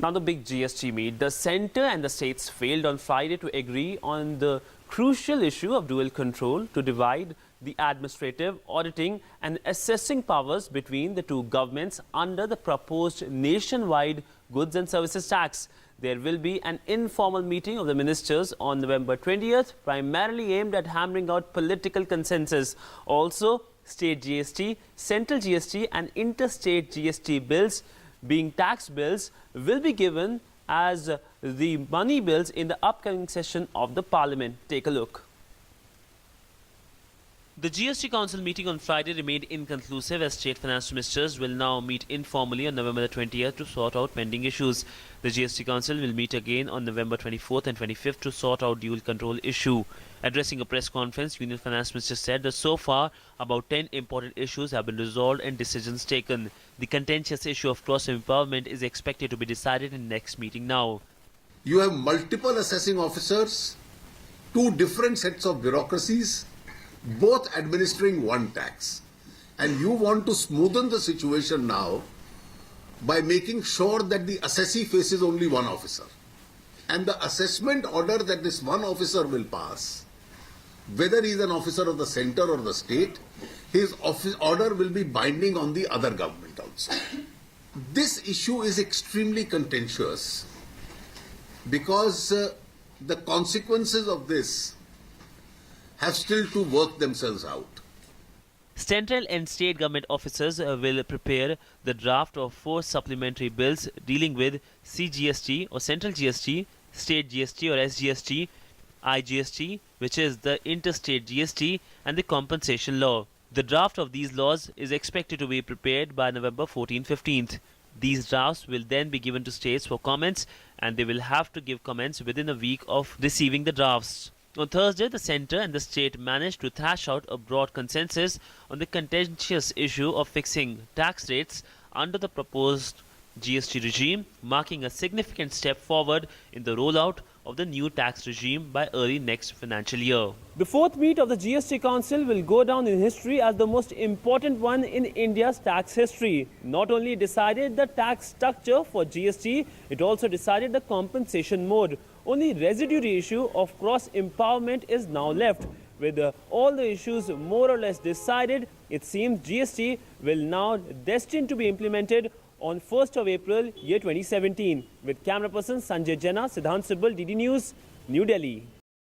Now the big GST meet. The centre and the states failed on Friday to agree on the crucial issue of dual control to divide the administrative, auditing and assessing powers between the two governments under the proposed nationwide goods and services tax. There will be an informal meeting of the ministers on November 20th, primarily aimed at hammering out political consensus. Also, state GST, central GST and interstate GST bills, being tax bills, will be given as the money bills in the upcoming session of the Parliament. Take a look. The GST Council meeting on Friday remained inconclusive as state finance ministers will now meet informally on November 20th to sort out pending issues. The GST Council will meet again on November 24th and 25th to sort out dual control issue. Addressing a press conference, Union Finance Minister said that so far about 10 important issues have been resolved and decisions taken. The contentious issue of cross-empowerment is expected to be decided in next meeting now. You have multiple assessing officers, two different sets of bureaucracies, both administering one tax. And you want to smoothen the situation now by making sure that the assessee faces only one officer. And the assessment order that this one officer will pass, whether he is an officer of the centre or the state, his office order will be binding on the other government also. This issue is extremely contentious because the consequences of this have still to work themselves out. Central and state government officers will prepare the draft of 4 supplementary bills dealing with CGST or Central GST, State GST or SGST, IGST, which is the interstate GST, and the compensation law. The draft of these laws is expected to be prepared by November 14-15th. These drafts will then be given to states for comments, and they will have to give comments within a week of receiving the drafts. On Thursday, the centre and the state managed to thrash out a broad consensus on the contentious issue of fixing tax rates under the proposed GST regime, marking a significant step forward in the rollout of the new tax regime by early next financial year. The fourth meet of the GST Council will go down in history as the most important one in India's tax history. Not only decided the tax structure for GST, it also decided the compensation mode. Only residuary issue of cross-empowerment is now left. With all the issues more or less decided, it seems GST will now destined to be implemented on 1st of April, year 2017. With camera person Sanjay Jena, Siddhant Sibbal, DD News, New Delhi.